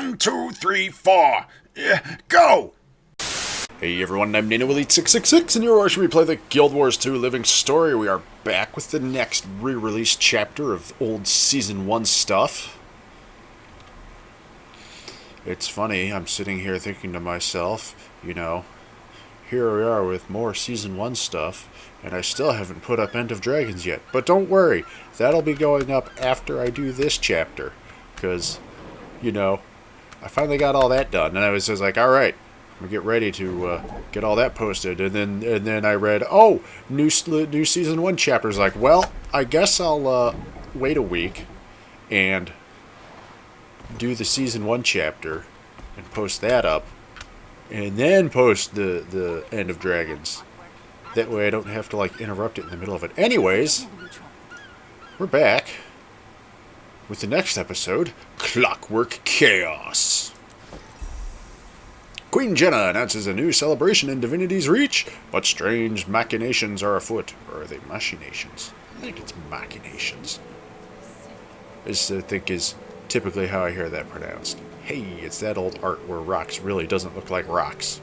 1, 2, 3, 4. Go! Hey everyone, I'm NanoElite666, and you're watching me play the Guild Wars 2 Living Story. We are back with the next re-release chapter of old Season 1 stuff. It's funny, I'm sitting here thinking to myself, you know, here we are with more Season 1 stuff, and I still haven't put up End of Dragons yet. But don't worry, that'll be going up after I do this chapter, because, you know, I finally got all that done, and I was just like, alright, I'm gonna get ready to get all that posted, and then I read, oh, new Season 1 chapters, like, well, I guess I'll wait a week, and do the Season 1 chapter, and post that up, and then post the End of Dragons. That way I don't have to, like, interrupt it in the middle of it. Anyways, we're back with the next episode, Clockwork Chaos. Queen Jennah announces a new celebration in Divinity's Reach, but strange machinations are afoot. Or are they machinations? I think it's machinations. This, I think, is typically how I hear that pronounced. Hey, it's that old art where rocks really doesn't look like rocks.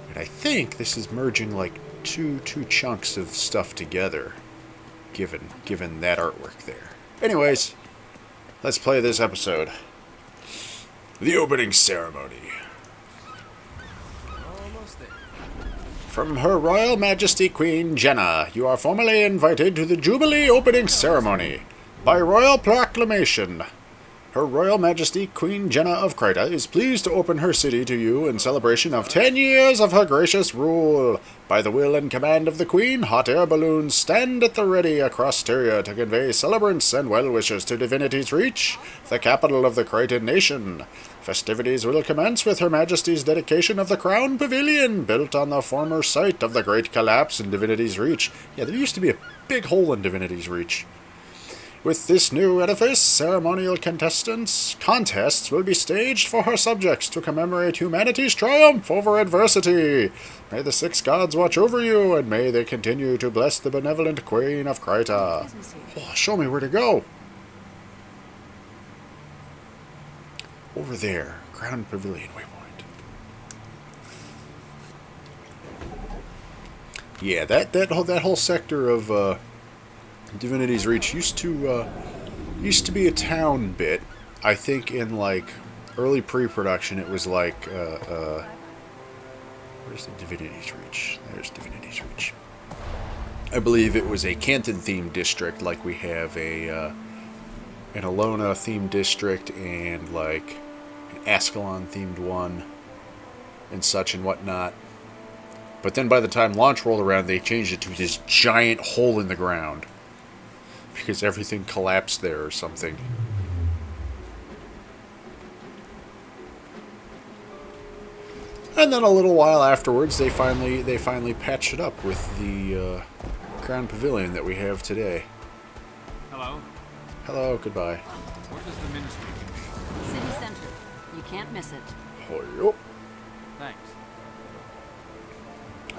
And I think this is merging, like, two chunks of stuff together, given that artwork there. Anyways, let's play this episode. The opening ceremony. From Her Royal Majesty Queen Jennah, you are formally invited to the Jubilee opening ceremony. By royal proclamation, Her Royal Majesty Queen Jennah of Krita is pleased to open her city to you in celebration of 10 years of her gracious rule. By the will and command of the Queen, hot air balloons stand at the ready across Tyria to convey celebrants and well-wishers to Divinity's Reach, the capital of the Crichton nation. Festivities will commence with Her Majesty's dedication of the Crown Pavilion, built on the former site of the Great Collapse in Divinity's Reach. Yeah, there used to be a big hole in Divinity's Reach. With this new edifice, ceremonial contests will be staged for her subjects to commemorate humanity's triumph over adversity. May the six gods watch over you, and may they continue to bless the benevolent Queen of Krita. Oh, show me where to go. Over there, Crown Pavilion waypoint. Yeah, that whole sector of Divinity's Reach used to be a town bit. I think in like early pre-production, it was like where's the Divinity's Reach? There's Divinity's Reach. I believe it was a Canton-themed district, like we have an Alona-themed district and like an Ascalon-themed one and such and whatnot. But then by the time launch rolled around, they changed it to this giant hole in the ground because everything collapsed there or something. And then a little while afterwards, they finally patched it up with the Crown Pavilion that we have today. Hello? Hello, goodbye. Where does the ministry convene? City center. You can't miss it. Oh, Thanks.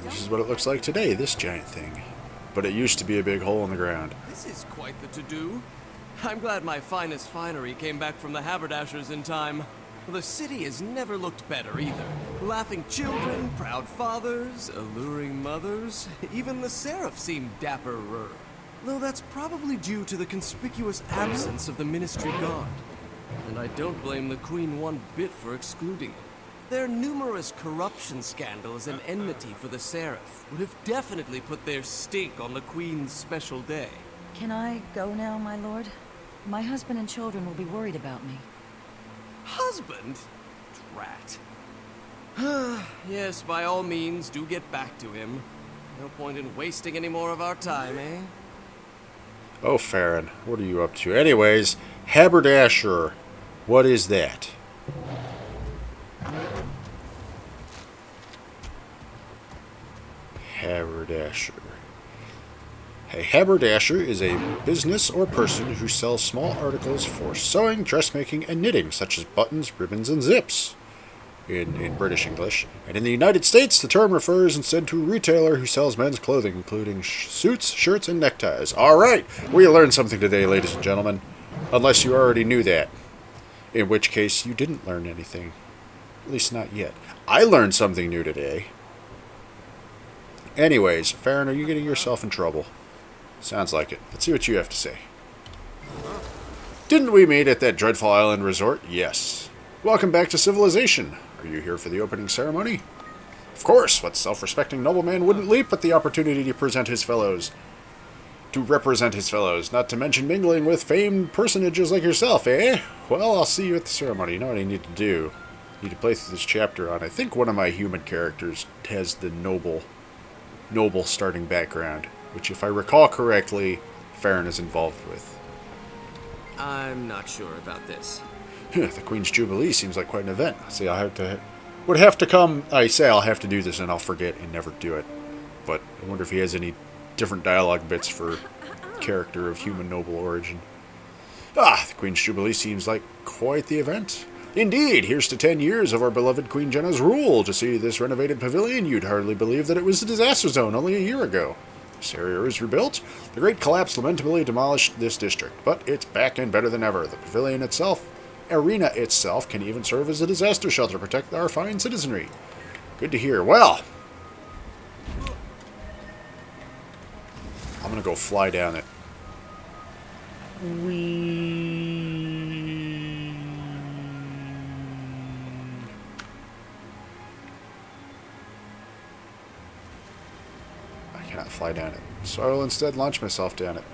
this is what it looks like today, this giant thing. But it used to be a big hole in the ground. This is quite the to-do. I'm glad my finest finery came back from the haberdashers in time. The city has never looked better either. Laughing children, proud fathers, alluring mothers. Even the seraph seemed dapperer. Though that's probably due to the conspicuous absence of the ministry guard. And I don't blame the Queen one bit for excluding them. Their numerous corruption scandals and enmity for the seraph would have definitely put their stink on the Queen's special day. Can I go now, my lord? My husband and children will be worried about me. Husband? Drat. Yes, by all means, do get back to him. No point in wasting any more of our time, eh? Oh, Farron, what are you up to? Anyways, haberdasher. What is that? Haberdasher. A haberdasher is a business or person who sells small articles for sewing, dressmaking, and knitting, such as buttons, ribbons, and zips, in British English. And in the United States, the term refers instead to a retailer who sells men's clothing, including suits, shirts, and neckties. All right, we learned something today, ladies and gentlemen, unless you already knew that. In which case, you didn't learn anything. At least not yet. I learned something new today. Anyways, Farron, are you getting yourself in trouble? Sounds like it. Let's see what you have to say. Didn't we meet at that dreadful island resort? Yes. Welcome back to civilization. Are you here for the opening ceremony? Of course. What self-respecting nobleman wouldn't leap at the opportunity to present his fellows? To represent his fellows, not to mention mingling with famed personages like yourself, eh? Well, I'll see you at the ceremony. You know what I need to do? I need to play through this chapter on. I think one of my human characters has the noble starting background, which, if I recall correctly, Farron is involved with. I'm not sure about this. The Queen's Jubilee seems like quite an event. See, I'll have to come. I say I'll have to do this, and I'll forget and never do it. But I wonder if he has any different dialogue bits for character of human noble origin. The Queen's Jubilee seems like quite the event. Indeed, here's to 10 years of our beloved Queen Jennah's rule. To see this renovated pavilion, you'd hardly believe that it was a disaster zone only a year ago. This area is rebuilt. The Great Collapse lamentably demolished this district, but it's back and better than ever. The pavilion itself, arena itself, can even serve as a disaster shelter to protect our fine citizenry. Good to hear. Well, I'm gonna go fly down it. I cannot fly down it, so I will instead launch myself down it.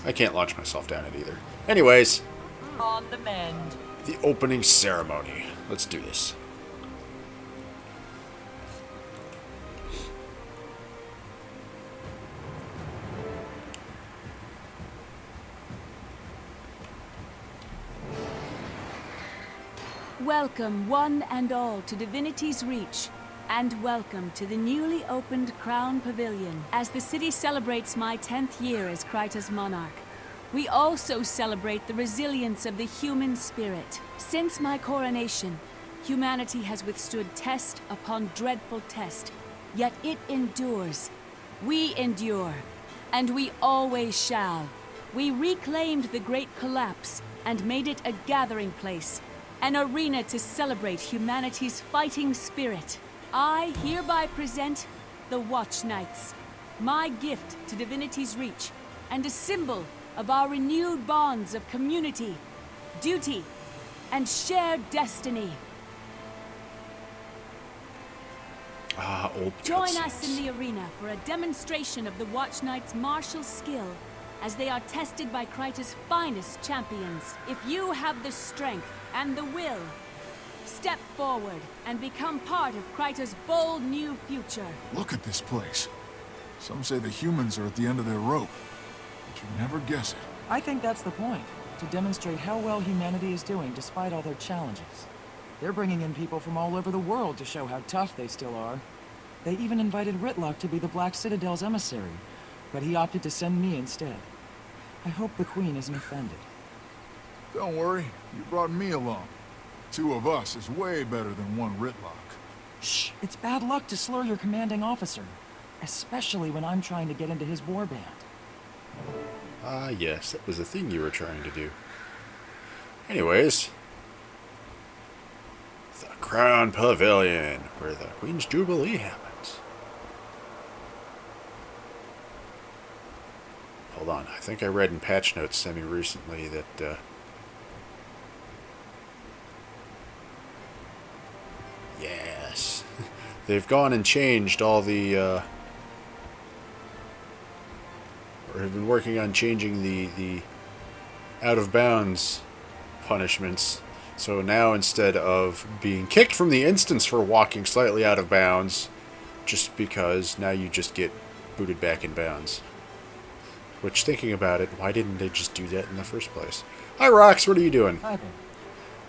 I can't launch myself down it either. Anyways, On the mend. the opening ceremony. Let's do this. Welcome, one and all, to Divinity's Reach, and welcome to the newly opened Crown Pavilion. As the city celebrates my 10th year as Kryta's monarch, we also celebrate the resilience of the human spirit. Since my coronation, humanity has withstood test upon dreadful test, yet it endures. We endure, and we always shall. We reclaimed the Great Collapse and made it a gathering place, an arena to celebrate humanity's fighting spirit. I hereby present the Watchknights, my gift to Divinity's Reach, and a symbol of our renewed bonds of community, duty, and shared destiny. Old Join cutscenes. us in the arena for a demonstration of the Watchknights' martial skill as they are tested by Kryta's finest champions. If you have the strength and the will, step forward and become part of Kryta's bold new future. Look at this place. Some say the humans are at the end of their rope, but you never guess it. I think that's the point, to demonstrate how well humanity is doing despite all their challenges. They're bringing in people from all over the world to show how tough they still are. They even invited Ritlock to be the Black Citadel's emissary, but he opted to send me instead. I hope the Queen isn't offended. Don't worry, you brought me along. Two of us is way better than one Ritlock. Shh! It's bad luck to slur your commanding officer, especially when I'm trying to get into his warband. Ah, yes, that was the thing you were trying to do. Anyways, the Crown Pavilion, where the Queen's Jubilee happens. Hold on, I think I read in patch notes semi-recently that, yes, they've gone and changed all the, or have been working on changing the out-of-bounds punishments. So now, instead of being kicked from the instance for walking slightly out of bounds, just because, now you just get booted back in bounds. Which, thinking about it, why didn't they just do that in the first place? Hi, Rox, what are you doing? Hi there.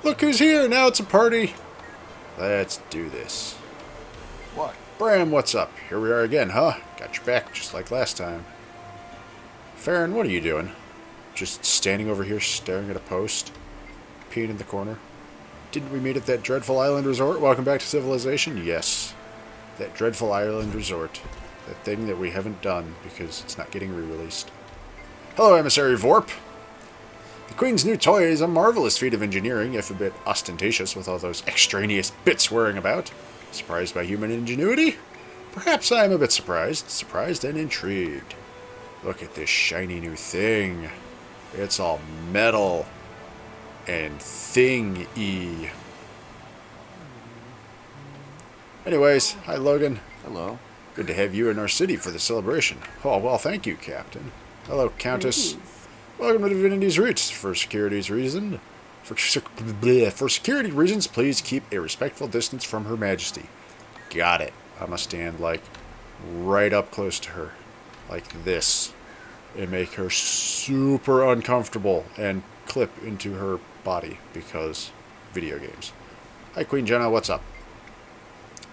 Look who's here, now it's a party. Let's do this. What? Bram, what's up? Here we are again, huh? Got your back, just like last time. Farron, what are you doing? Just standing over here staring at a post? Peeing in the corner? Didn't we meet at that dreadful island resort? Welcome back to civilization? Yes. That dreadful island resort. That thing that we haven't done because it's not getting re-released. Hello, Emissary Vorp. The Queen's new toy is a marvelous feat of engineering, if a bit ostentatious with all those extraneous bits whirring about. Surprised by human ingenuity? Perhaps I am a bit surprised and intrigued. Look at this shiny new thing. It's all metal and thing-y. Anyways, hi Logan. Hello. Good to have you in our city for the celebration. Oh, well, thank you, Captain. Hello, Countess. Greetings. Welcome to Divinity's Reach. For security reasons, please keep a respectful distance from Her Majesty. Got it. I'm gonna stand, like, right up close to her. Like this. And make her super uncomfortable and clip into her body because video games. Hi, Queen Jennah. What's up?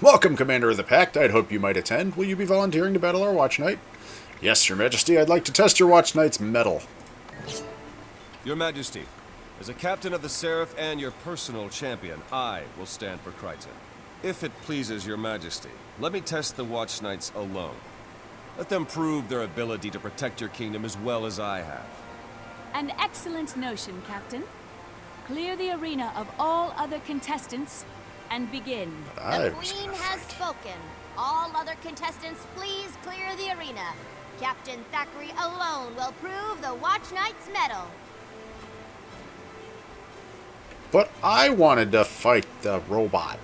Welcome, Commander of the Pact. I'd hope you might attend. Will you be volunteering to battle our Watchknight? Yes, Your Majesty. I'd like to test your Watchknight's mettle. Your Majesty, as a captain of the Seraph and your personal champion, I will stand for Crichton. If it pleases Your Majesty, let me test the Watchknights alone. Let them prove their ability to protect your kingdom as well as I have. An excellent notion, Captain. Clear the arena of all other contestants and begin. The Queen has spoken. All other contestants, please clear the arena. Captain Thackeray alone will prove the Watchknight's mettle. But I wanted to fight the robot.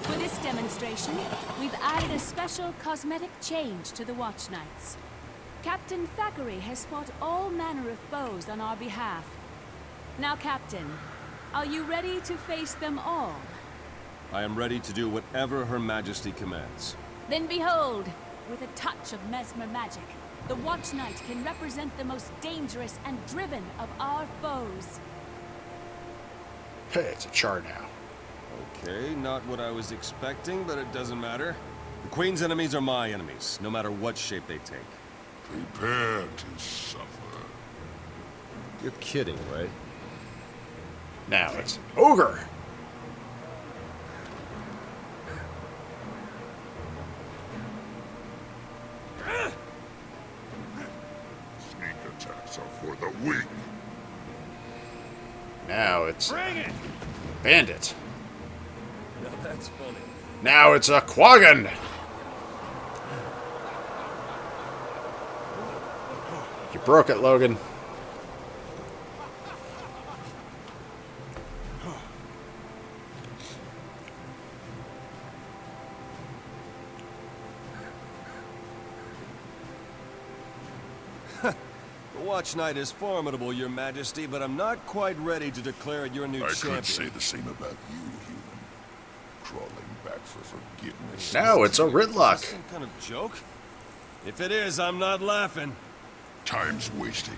For this demonstration, we've added a special cosmetic change to the Watchknights. Captain Thackeray has fought all manner of foes on our behalf. Now, Captain, are you ready to face them all? I am ready to do whatever Her Majesty commands. Then behold, with a touch of mesmer magic, the Watchknight can represent the most dangerous and driven of our foes. Hey, it's a char now. Okay, not what I was expecting, but it doesn't matter. The Queen's enemies are my enemies, no matter what shape they take. Prepare to suffer. You're kidding, right? Now it's ogre. Sneak attacks are for the weak. Now it's Bring it! bandit. Now that's funny. Now it's a quaggan. You broke it, Logan. The Watchknight is formidable, Your Majesty, but I'm not quite ready to declare it your new I champion. could say the same about you, human. Crawling back for forgiveness. Now it's a Ritlock. Some kind of joke? If it is, I'm not laughing. Time's wasting.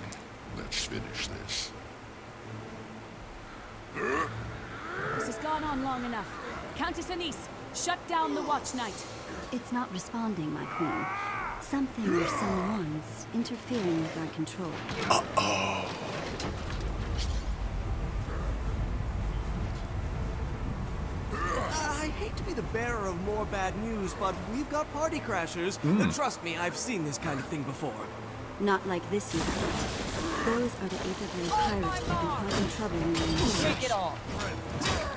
Let's finish this. This has gone on long enough. Countess Anise, shut down the Watchknight. It's not responding, my queen. Something or someone's interfering with our control. I hate to be the bearer of more bad news, but we've got party crashers. Trust me, I've seen this kind of thing before. Not like this yet. Those are the Aetherblades pirates who've been causing trouble in the Take it all.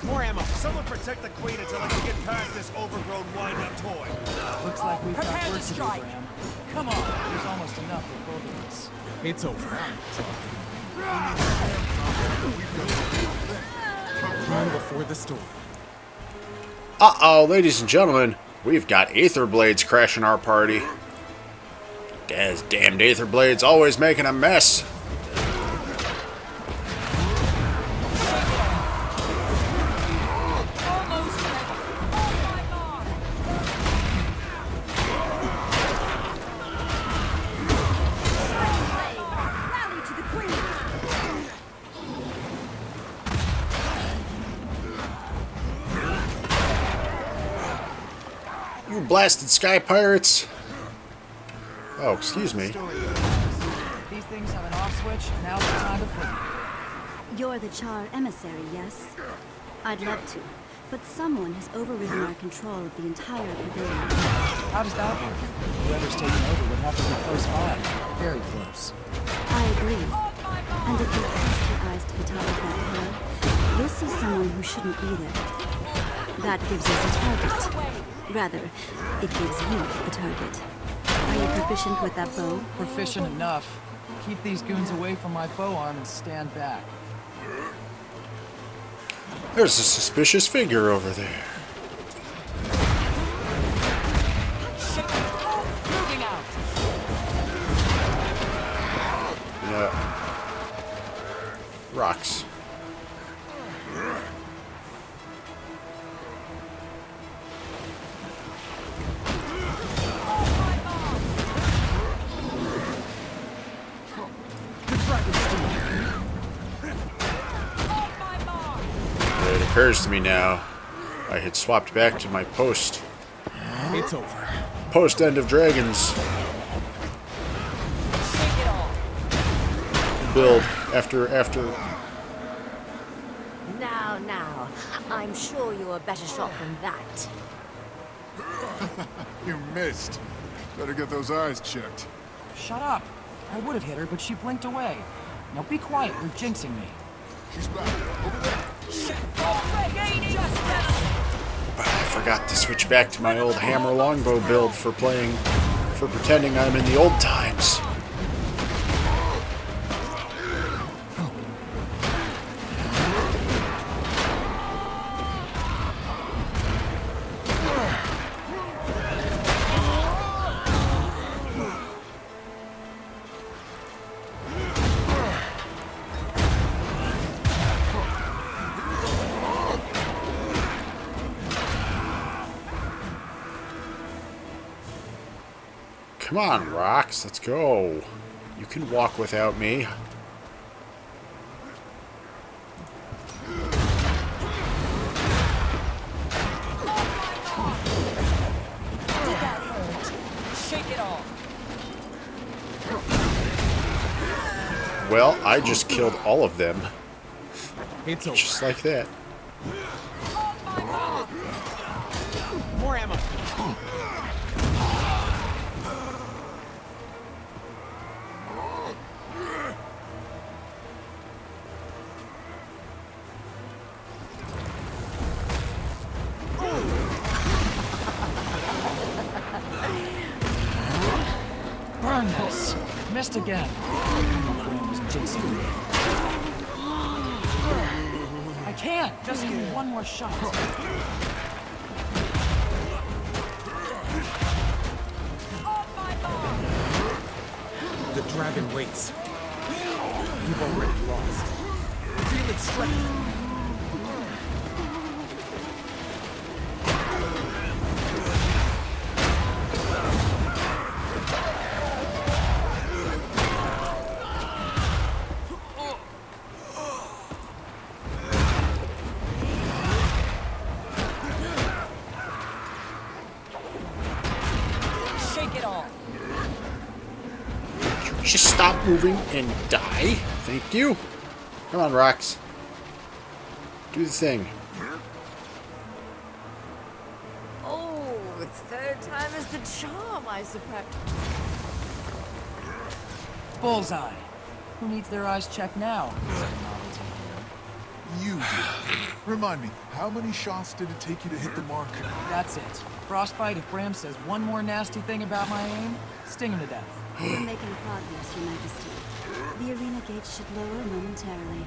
More ammo. Someone protect the Queen until I can get past this overgrown wind-up toy. Looks like we've got Prepare work to to do, strike. Graham. Come on, there's almost enough for both of us. It's over. Run before the storm. Uh-oh, ladies and gentlemen, we've got Aetherblades crashing our party. Those damned Aetherblades always making a mess. You blasted sky pirates. Oh, excuse me. These things have an off switch, now's the time to flip. You're the Char emissary, yes? I'd love to, but someone has overridden our control of the entire pavilion. How does that work? Whoever's taking over would have to be close by. Very close. I agree. And if you cast your eyes to the top of that pillar, you'll see someone who shouldn't be there. That gives us a target. Rather, it gives you a target. Are you proficient with that bow? Proficient enough. Keep these goons away from my bow arm and stand back. There's a suspicious figure over there. Moving out. Yeah. Rocks. It occurs to me now, I had swapped back to my post. It's over. Post End of Dragons build after. Now, I'm sure you're a better shot than that. You missed. Better get those eyes checked. Shut up. I would have hit her, but she blinked away. Now be quiet, you're jinxing me. She's back. Over there. I forgot to switch back to my old hammer longbow build for pretending I'm in the old times. Come on, Rocks, let's go. You can walk without me. Shake it off. Well, I just killed all of them. It's over. Just like that. More ammo. Burn this. Missed again. My brain was jinxing me. I can't. Just give me one more shot. The dragon waits. You've already lost. Feel its strength. Just stop moving and die. Thank you. Come on, Rocks. Do the thing. Oh, third time is the charm, I suppose. Bullseye. Who needs their eyes checked now? You did. Remind me, how many shots did it take you to hit the mark? That's it. Frostbite, if Bram says one more nasty thing about my aim, sting him to death. We're making progress, Your Majesty. The arena gates should lower momentarily.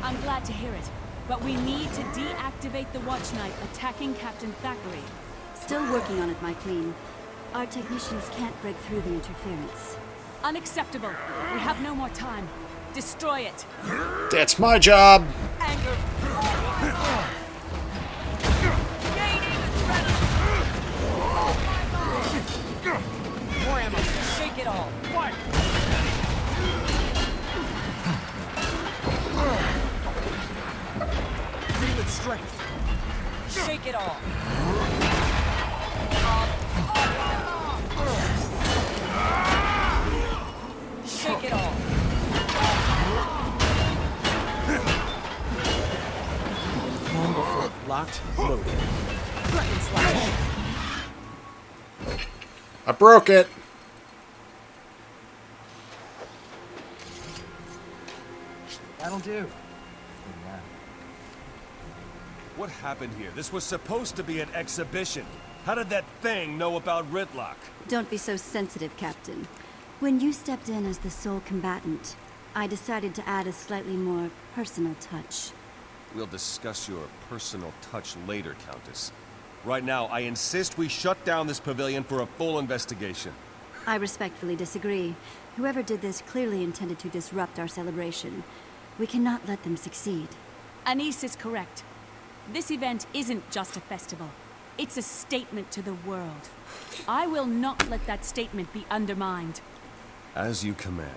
I'm glad to hear it, but we need to deactivate the Watchknight attacking Captain Thackeray. Still working on it, my queen. Our technicians can't break through the interference. Unacceptable. We have no more time. Destroy it. That's my job. Anger. More ammo. Shake it all. What? Feel its strength. Shake it all. Shake it all. Longbow locked, loaded. Dragon slash. I broke it. That'll do. What happened here? This was supposed to be an exhibition. How did that thing know about Ritlock? Don't be so sensitive, Captain. When you stepped in as the sole combatant, I decided to add a slightly more personal touch. We'll discuss your personal touch later, Countess. Right now, I insist we shut down this pavilion for a full investigation. I respectfully disagree. Whoever did this clearly intended to disrupt our celebration. We cannot let them succeed. Anise is correct. This event isn't just a festival. It's a statement to the world. I will not let that statement be undermined. As you command.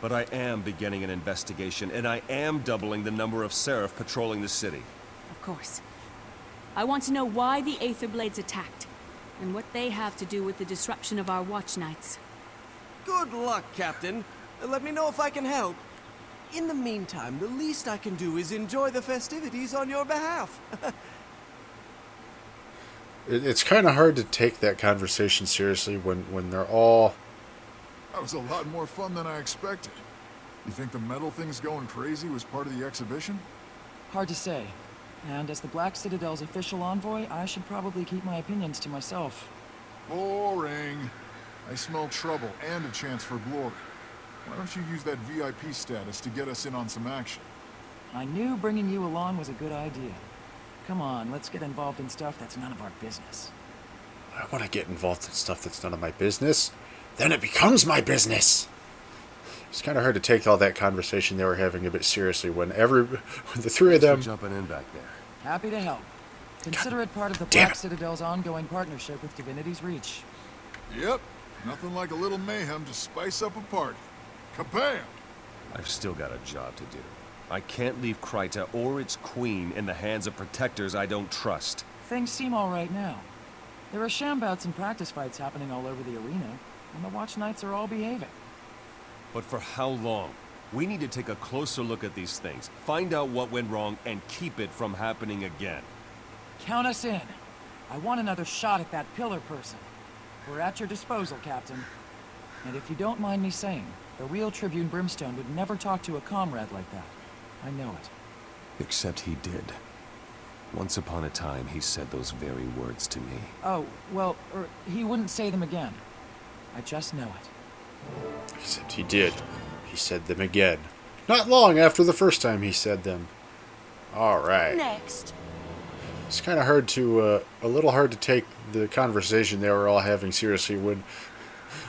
But I am beginning an investigation, and I am doubling the number of Seraph patrolling the city. Of course. I want to know why the Aetherblades attacked, and what they have to do with the disruption of our Watchknights. Good luck, Captain. Let me know if I can help. In the meantime, the least I can do is enjoy the festivities on your behalf. It's kind of hard to take that conversation seriously when they're all... That was a lot more fun than I expected. You think the metal thing's going crazy was part of the exhibition? Hard to say. And as the Black Citadel's official envoy, I should probably keep my opinions to myself. Boring. I smell trouble and a chance for glory. Why don't you use that VIP status to get us in on some action? I knew bringing you along was a good idea. Come on, let's get involved in stuff that's none of our business. I want to get involved in stuff that's none of my business. Then it becomes my business. It's kind of hard to take all that conversation they were having a bit seriously when the three of them... Thanks for jumping in back there. Happy to help. Consider it part of the Black Citadel's ongoing partnership with Divinity's Reach. Yep. Nothing like a little mayhem to spice up a party. Kabam! I've still got a job to do. I can't leave Kryta or its queen in the hands of protectors I don't trust. Things seem all right now. There are shambouts and practice fights happening all over the arena, and the Watchknights are all behaving. But for how long? We need to take a closer look at these things, find out what went wrong, and keep it from happening again. Count us in. I want another shot at that pillar person. We're at your disposal, Captain. And if you don't mind me saying, the real Tribune Brimstone would never talk to a comrade like that. I know it. Except he did. Once upon a time, he said those very words to me. Oh, well, he wouldn't say them again. I just know it. Except he did. He said them again. Not long after the first time he said them. Alright. Next. It's kind of hard to, a little hard to take the conversation they were all having seriously when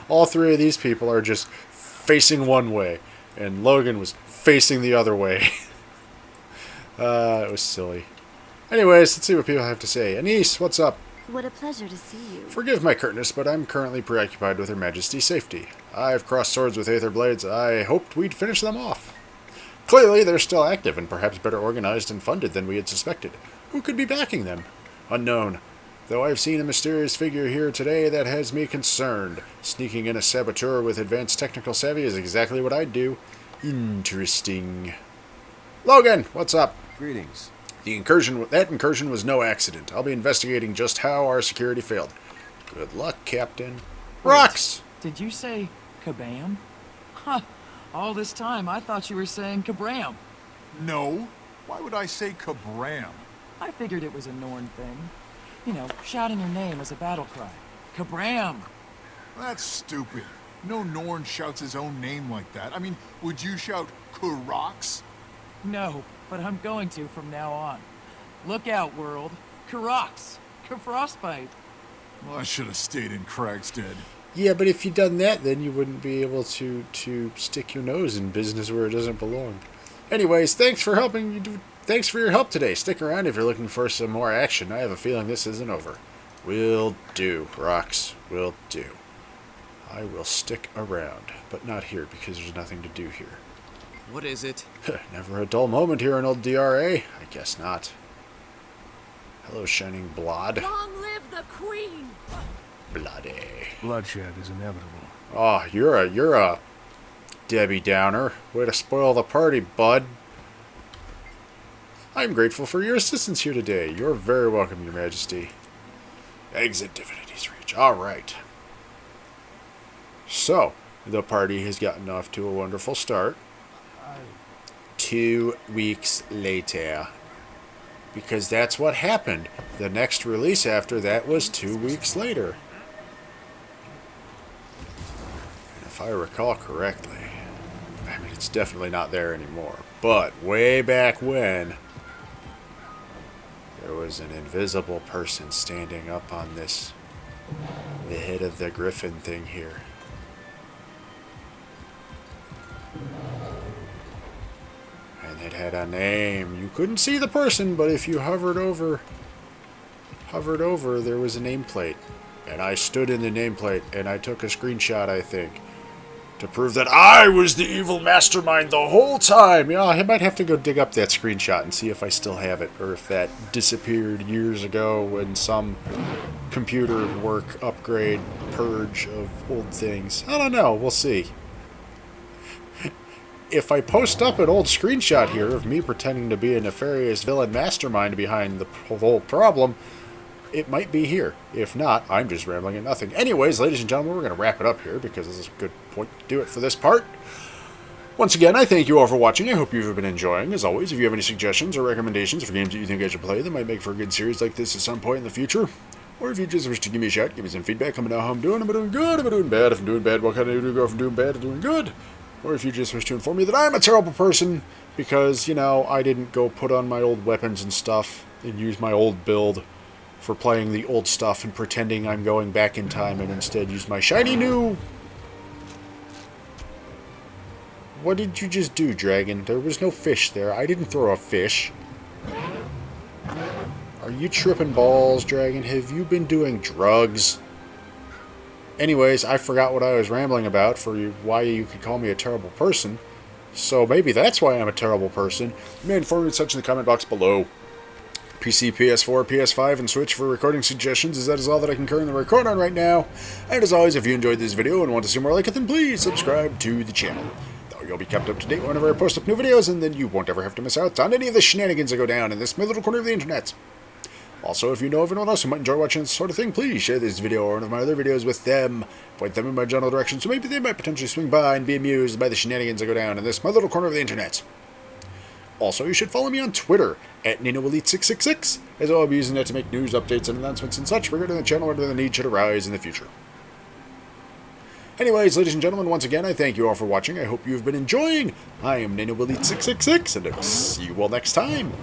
all three of these people are just facing one way, and Logan was facing the other way. It was silly. Anyways, let's see what people have to say. Anise, what's up? What a pleasure to see you. Forgive my curtness, but I'm currently preoccupied with Her Majesty's safety. I've crossed swords with Aetherblades. I hoped we'd finish them off. Clearly, they're still active and perhaps better organized and funded than we had suspected. Who could be backing them? Unknown. Though I've seen a mysterious figure here today that has me concerned. Sneaking in a saboteur with advanced technical savvy is exactly what I'd do. Interesting. Logan, what's up? Greetings. That incursion was no accident. I'll be investigating just how our security failed. Good luck, Captain. Rocks! Did you say kabam? Huh. All this time, I thought you were saying kabram. No. Why would I say kabram? I figured it was a Norn thing. You know, shouting your name as a battle cry. Kabram! That's stupid. No Norn shouts his own name like that. I mean, would you shout Karox? No, but I'm going to from now on. Look out, world. Karox! Frostbite! Well, I should have stayed in Cragstead. Yeah, but if you'd done that, then you wouldn't be able to stick your nose in business where it doesn't belong. Anyways, thanks for your help today. Stick around if you're looking for some more action. I have a feeling this isn't over. Will do, Rocks. Will do. I will stick around, but not here because there's nothing to do here. What is it? Never a dull moment here in old DRA. I guess not. Hello, Shining Blood. Long live the Queen! Bloody. Bloodshed is inevitable. Oh, you're a Debbie Downer. Way to spoil the party, bud. I'm grateful for your assistance here today. You're very welcome, Your Majesty. Exit Divinity's Reach. All right. So, the party has gotten off to a wonderful start. 2 weeks later. Because that's what happened. The next release after that was 2 weeks later. And if I recall correctly, I mean, it's definitely not there anymore. But way back when, there was an invisible person standing up on this, the head of the griffin thing here. And it had a name. You couldn't see the person, but if you hovered over, there was a nameplate. And I stood in the nameplate, and I took a screenshot, I think, to prove that I was the evil mastermind the whole time. Yeah, I might have to go dig up that screenshot and see if I still have it, or if that disappeared years ago in some computer work upgrade purge of old things. I don't know. We'll see. If I post up an old screenshot here of me pretending to be a nefarious villain mastermind behind the whole problem, it might be here. If not, I'm just rambling at nothing. Anyways, ladies and gentlemen, we're going to wrap it up here because this is a good point to do it for this part. Once again, I thank you all for watching. I hope you've been enjoying. As always, if you have any suggestions or recommendations for games that you think I should play that might make for a good series like this at some point in the future, or if you just wish to give me a shout, give me some feedback, let me know how I'm doing. Am I doing good? Am I doing bad? If I'm doing bad, what can I do to go from doing bad to doing good? Or if you just wish to inform me that I'm a terrible person because, you know, I didn't go put on my old weapons and stuff and use my old build for playing the old stuff and pretending I'm going back in time and instead use my shiny new... What did you just do, dragon? There was no fish there. I didn't throw a fish. Are you tripping balls, dragon? Have you been doing drugs? Anyways, I forgot what I was rambling about for you, why you could call me a terrible person. So maybe that's why I'm a terrible person. You may inform me in such in the comment box below. PC, PS4, PS5, and Switch for recording suggestions, as that is all that I can currently record on right now. And as always, if you enjoyed this video and want to see more like it, then please subscribe to the channel. You'll be kept up to date whenever I post up new videos, and then you won't ever have to miss out on any of the shenanigans that go down in this my little corner of the internet. Also, if you know of anyone else who might enjoy watching this sort of thing, please share this video or one of my other videos with them. Point them in my general direction, so maybe they might potentially swing by and be amused by the shenanigans that go down in this my little corner of the internet. Also, you should follow me on Twitter at NanoElite666, as I'll be using that to make news, updates, and announcements and such regarding the channel whenever the need should arise in the future. Anyways, ladies and gentlemen, once again, I thank you all for watching. I hope you've been enjoying. I am NanoElite666, and I will see you all next time.